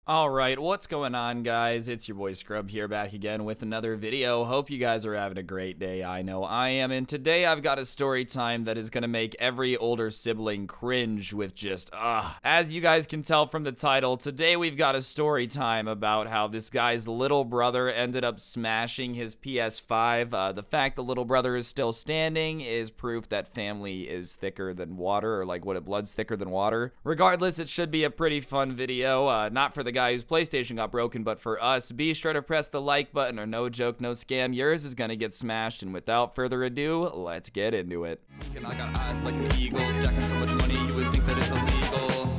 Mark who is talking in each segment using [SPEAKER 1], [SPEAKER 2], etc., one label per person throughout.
[SPEAKER 1] Alright, what's going on, guys? It's your boy Scrub here, back again with another video. Hope you guys are having a great day. I know I am, and today I've got a story time that is gonna make every older sibling cringe with just, As you guys can tell from the title, today we've got a story time about how this guy's little brother ended up smashing his PS5. The fact the little brother is still standing is proof that family is thicker than water, or like blood's thicker than water. Regardless, it should be a pretty fun video, not for the guy whose PlayStation got broken, but for us. Be sure to press the like button, or no joke, no scam, yours is gonna get smashed. And without further ado, let's get into it.
[SPEAKER 2] I got eyes like an eagle, stacking so much money you would think that it's illegal.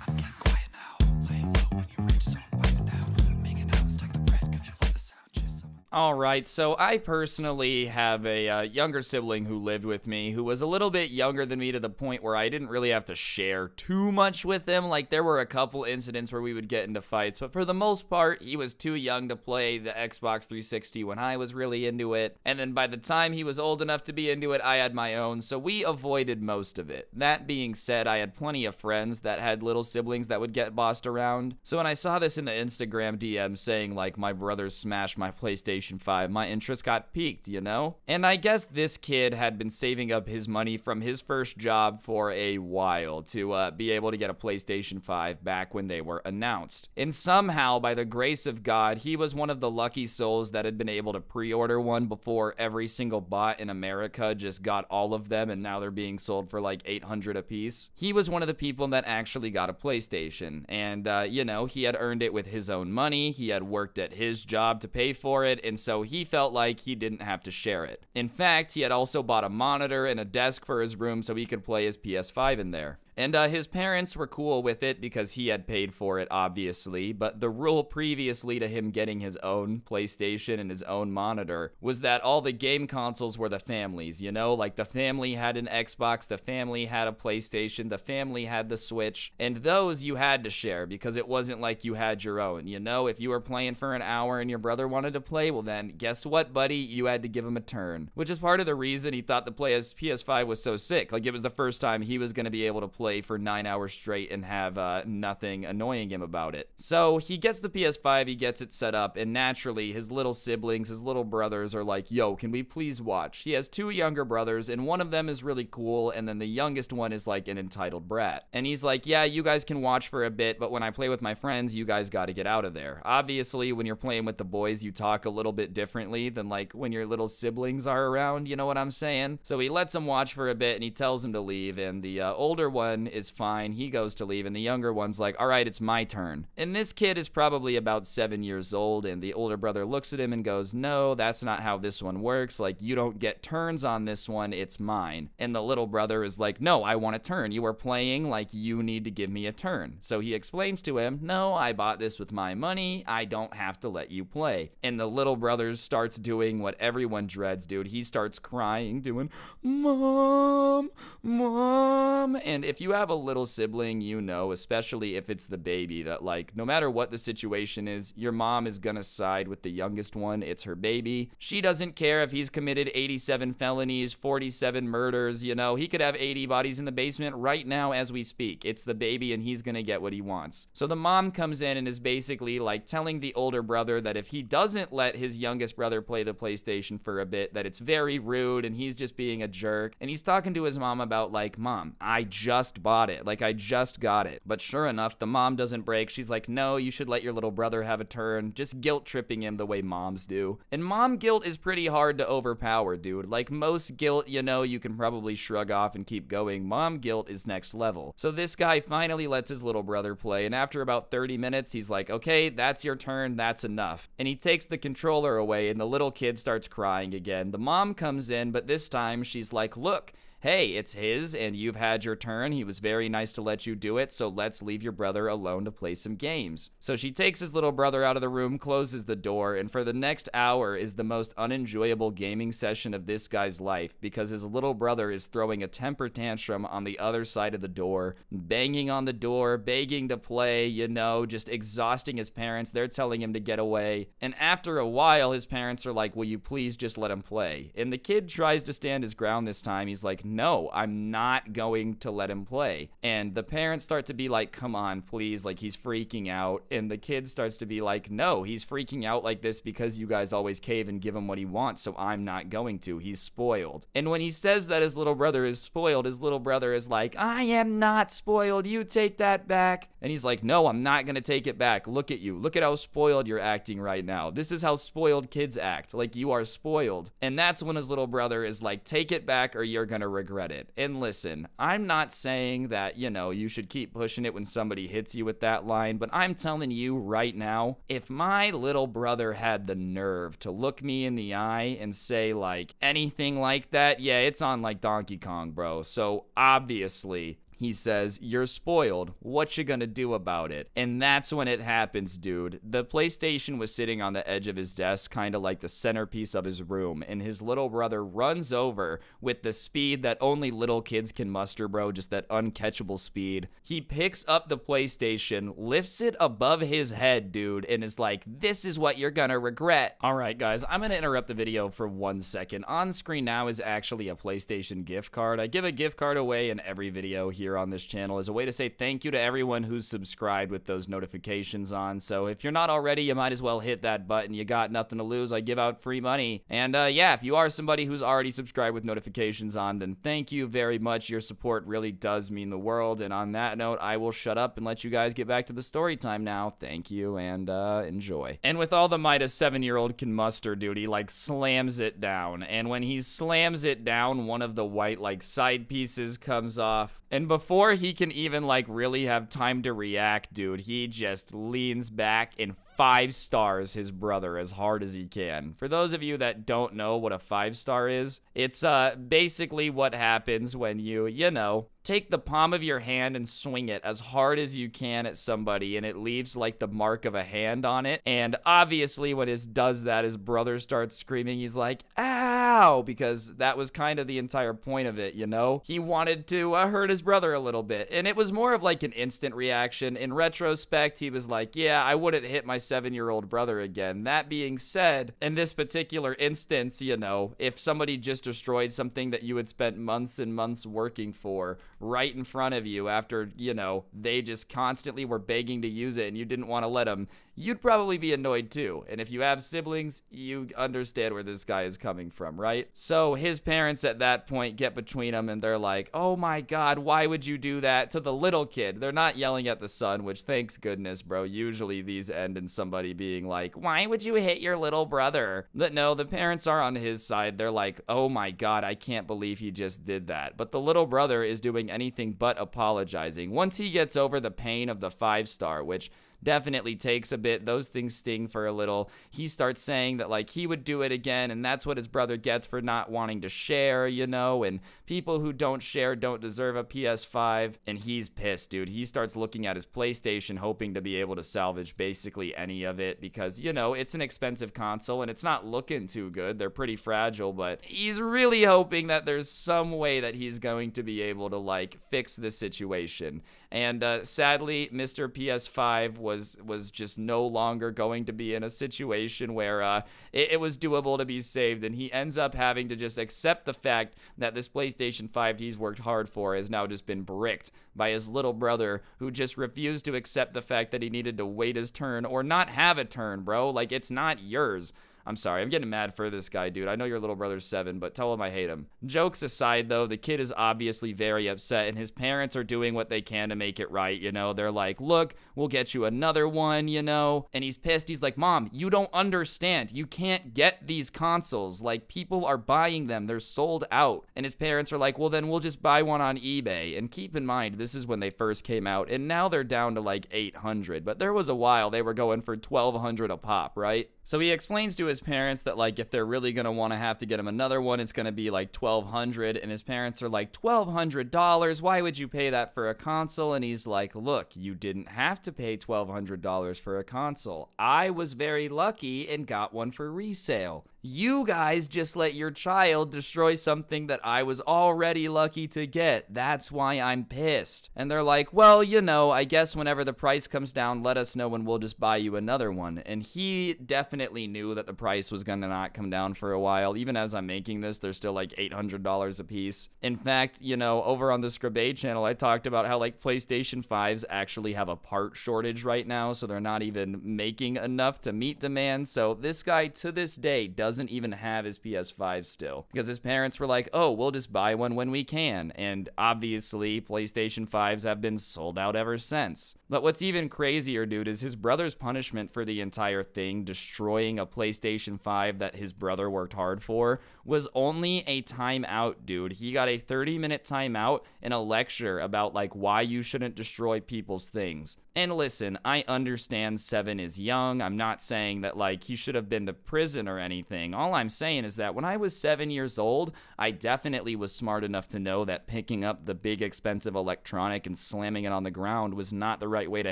[SPEAKER 2] I'm getting quiet now, laying low when you're rich, so I'm vibing now. Making out, stack the bread, cause you love the sound, just so.
[SPEAKER 1] Alright, so I personally have a younger sibling who lived with me, who was a little bit younger than me, to the point where I didn't really have to share too much with him. Like, there were a couple incidents where we would get into fights, but for the most part, he was too young to play the Xbox 360 when I was really into it. And then by the time he was old enough to be into it, I had my own, so we avoided most of it. That being said, I had plenty of friends that had little siblings that would get bossed around. So when I saw this in the Instagram DM saying, like, my brother smashed my PlayStation 5, my interest got piqued, you know? And I guess this kid had been saving up his money from his first job for a while to be able to get a PlayStation 5 back when they were announced. And somehow, by the grace of God, he was one of the lucky souls that had been able to pre-order one before every single bot in America just got all of them, and now they're being sold for like 800 a piece. He was one of the people that actually got a PlayStation, and you know, he had earned it with his own money. He had worked at his job to pay for it, and so he felt like he didn't have to share it. In fact, he had also bought a monitor and a desk for his room so he could play his PS5 in there. And his parents were cool with it because he had paid for it, obviously, but the rule previously to him getting his own PlayStation and his own monitor was that all the game consoles were the family's, you know? Like, the family had an Xbox, the family had a PlayStation, the family had the Switch, and those you had to share because it wasn't like you had your own, you know? If you were playing for an hour and your brother wanted to play, well then, guess what, buddy? You had to give him a turn. Which is part of the reason he thought the PS5 was so sick. Like, it was the first time he was gonna be able to play for 9 hours straight and have nothing annoying him about it. So he gets the PS5, he gets it set up, and naturally his little siblings, his little brothers are like, yo, can we please watch? He has two younger brothers, and one of them is really cool, and then the youngest one is like an entitled brat. And he's like, yeah, you guys can watch for a bit, but when I play with my friends, you guys gotta get out of there. Obviously, when you're playing with the boys, you talk a little bit differently than like when your little siblings are around, you know what I'm saying? So he lets them watch for a bit, and he tells them to leave, and the older one is fine. He goes to leave, and the younger one's like, all right, it's my turn. And this kid is probably about 7 years old, and the older brother looks at him and goes, no, that's not how this one works. Like, you don't get turns on this one, it's mine. And the little brother is like, no, I want a turn. You are playing, like, you need to give me a turn. So he explains to him, no, I bought this with my money. I don't have to let you play. And the little brother starts doing what everyone dreads, dude. He starts crying, doing, Mom, Mom. And if you have a little sibling, you know, especially if it's the baby, that like, no matter what the situation is, your mom is gonna side with the youngest one. It's her baby. She doesn't care if he's committed 87 felonies, 47 murders, you know, he could have 80 bodies in the basement right now as we speak. It's the baby, and he's gonna get what he wants. So the mom comes in and is basically like telling the older brother that if he doesn't let his youngest brother play the PlayStation for a bit, that it's very rude and he's just being a jerk. And he's talking to his mom about like, Mom, I just bought it. Like, I just got it. But sure enough, the mom doesn't break. She's like, no, you should let your little brother have a turn. Just guilt tripping him the way moms do. And mom guilt is pretty hard to overpower, dude. Like, most guilt, you know, you can probably shrug off and keep going. Mom guilt is next level. So this guy finally lets his little brother play, and after about 30 minutes, he's like, okay, that's your turn, that's enough. And he takes the controller away, and the little kid starts crying again. The mom comes in, but this time she's like, look, hey, it's his, and you've had your turn. He was very nice to let you do it, so let's leave your brother alone to play some games. So she takes his little brother out of the room, closes the door, and for the next hour is the most unenjoyable gaming session of this guy's life, because his little brother is throwing a temper tantrum on the other side of the door, banging on the door, begging to play, you know, just exhausting his parents. They're telling him to get away, and after a while, his parents are like, will you please just let him play? And the kid tries to stand his ground this time. He's like, no, I'm not going to let him play. And the parents start to be like, come on, please, like he's freaking out. And the kid starts to be like, no, he's freaking out like this because you guys always cave and give him what he wants, so I'm not going to. He's spoiled. And when he says that his little brother is spoiled, his little brother is like, I am not spoiled, you take that back. And he's like, no, I'm not gonna take it back. Look at you. Look at how spoiled you're acting right now. This is how spoiled kids act. Like, you are spoiled. And that's when his little brother is like, take it back or you're gonna regret it. And listen, I'm not saying that, you know, you should keep pushing it when somebody hits you with that line, but I'm telling you right now, if my little brother had the nerve to look me in the eye and say like anything like that, yeah, it's on like Donkey Kong, bro. So obviously, he says, you're spoiled. What you gonna do about it? And that's when it happens, dude. The PlayStation was sitting on the edge of his desk, kind of like the centerpiece of his room, and his little brother runs over with the speed that only little kids can muster, bro, just that uncatchable speed. He picks up the PlayStation, lifts it above his head, dude, and is like, this is what you're gonna regret. All right, guys, I'm gonna interrupt the video for 1 second. On screen now is actually a PlayStation gift card. I give a gift card away in every video here on this channel as a way to say thank you to everyone who's subscribed with those notifications on. So if you're not already, you might as well hit that button. You got nothing to lose. I give out free money. And yeah, if you are somebody who's already subscribed with notifications on, then thank you very much. Your support really does mean the world. And on that note, I will shut up and let you guys get back to the story time now. Thank you and enjoy. And with all the might a 7-year-old can muster, dude, he like slams it down. And when he slams it down, one of the white like side pieces comes off. And before he can even like really have time to react, dude, he just leans back and 5-stars his brother as hard as he can. For those of you that don't know what a 5-star is, it's basically what happens when you know, take the palm of your hand and swing it as hard as you can at somebody, and it leaves like the mark of a hand on it. And obviously when he does that, his brother starts screaming. He's like, ow, because that was kind of the entire point of it, you know? He wanted to hurt his brother a little bit, and it was more of like an instant reaction. In retrospect, he was like, yeah, I wouldn't hit my 7-year-old brother again. That being said, in this particular instance, you know, if somebody just destroyed something that you had spent months and months working for right in front of you after, you know, they just constantly were begging to use it and you didn't want to let them, you'd probably be annoyed too. And if you have siblings, you understand where this guy is coming from, right? So his parents at that point get between them and they're like, oh my God, why would you do that to the little kid? They're not yelling at the son, which thanks goodness, bro. Usually these end in somebody being like, why would you hit your little brother? But no, the parents are on his side. They're like, oh my God, I can't believe he just did that. But the little brother is doing anything but apologizing. Once he gets over the pain of the 5-star, which definitely takes a bit, those things sting for a little, he starts saying that like he would do it again, and that's what his brother gets for not wanting to share, you know, and people who don't share don't deserve a PS5. And he's pissed, dude. He starts looking at his PlayStation, hoping to be able to salvage basically any of it because, you know, it's an expensive console and it's not looking too good. They're pretty fragile, but he's really hoping that there's some way that he's going to be able to like fix this situation. And sadly, Mr. PS5 was just no longer going to be in a situation where it was doable to be saved, and he ends up having to just accept the fact that this PlayStation 5 he's worked hard for has now just been bricked by his little brother, who just refused to accept the fact that he needed to wait his turn or not have a turn, bro. Like, it's not yours. I'm sorry, I'm getting mad for this guy, dude. I know your little brother's 7, but tell him I hate him. Jokes aside, though, the kid is obviously very upset, and his parents are doing what they can to make it right, you know? They're like, look, we'll get you another one, you know? And he's pissed. He's like, Mom, you don't understand. You can't get these consoles. Like, people are buying them. They're sold out. And his parents are like, well, then we'll just buy one on eBay. And keep in mind, this is when they first came out, and now they're down to like 800. But there was a while they were going for 1,200 a pop, right? So he explains to his parents that like if they're really gonna want to have to get him another one, it's gonna be like 1,200, and his parents are like, $1,200? Why would you pay that for a console? And he's like, look, you didn't have to pay $1,200 for a console. I was very lucky and got one for resale. You guys just let your child destroy something that I was already lucky to get. That's why I'm pissed. And they're like, well, you know, I guess whenever the price comes down, let us know and we'll just buy you another one. And he definitely knew that the price was gonna not come down for a while. Even as I'm making this, they're still like $800 a piece. In fact, you know, over on the Scribay channel, I talked about how like PlayStation 5s actually have a part shortage right now, so they're not even making enough to meet demand. So this guy to this day doesn't even have his PS5 still, because his parents were like, oh, we'll just buy one when we can. And obviously PlayStation 5s have been sold out ever since. But what's even crazier, dude, is his brother's punishment for the entire thing, destroying a PlayStation 5 that his brother worked hard for, was only a timeout, dude. He got a 30-minute timeout and a lecture about like why you shouldn't destroy people's things. And listen, I understand 7 is young. I'm not saying that like he should have been to prison or anything. All I'm saying is that when I was 7 years old, I definitely was smart enough to know that picking up the big expensive electronic and slamming it on the ground was not the right way to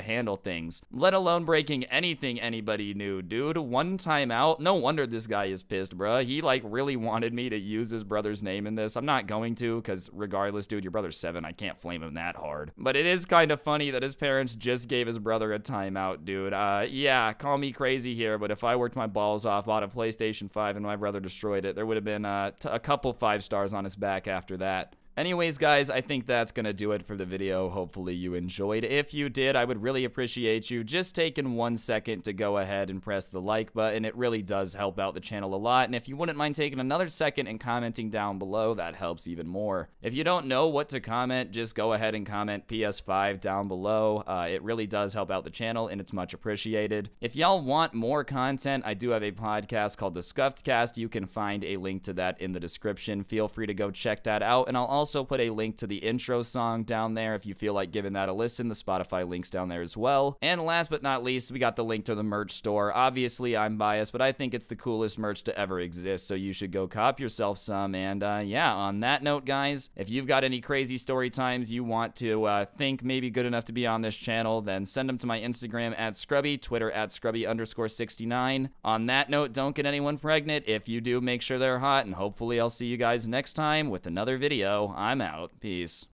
[SPEAKER 1] handle things, let alone breaking anything anybody knew, dude. One time out, no wonder this guy is pissed, bruh. He like really wanted me to use his brother's name in this. I'm not going to, because regardless, dude, your brother's 7. I can't flame him that hard. But it is kind of funny that his parents just gave his brother a timeout, dude. Yeah, call me crazy here, but if I worked my balls off, bought a PlayStation 5, and my brother destroyed it, there would have been a couple 5 stars on his back after that. Anyways, guys, I think that's gonna do it for the video. Hopefully you enjoyed. If you did, I would really appreciate you just taking 1 second to go ahead and press the like button. It really does help out the channel a lot. And if you wouldn't mind taking another second and commenting down below, that helps even more. If you don't know what to comment, just go ahead and comment PS5 down below. It really does help out the channel, and it's much appreciated. If y'all want more content, I do have a podcast called The Scuffed Cast. You can find a link to that in the description. Feel free to go check that out, and I'll also put a link to the intro song down there if you feel like giving that a listen. The Spotify link's down there as well. And last but not least, we got the link to the merch store. Obviously, I'm biased, but I think it's the coolest merch to ever exist, so you should go cop yourself some. And yeah, on that note, guys, if you've got any crazy story times you want to think maybe good enough to be on this channel, then send them to my Instagram at Scrubby, Twitter at Scrubby_69. On that note, don't get anyone pregnant. If you do, make sure they're hot, and hopefully I'll see you guys next time with another video. I'm out. Peace.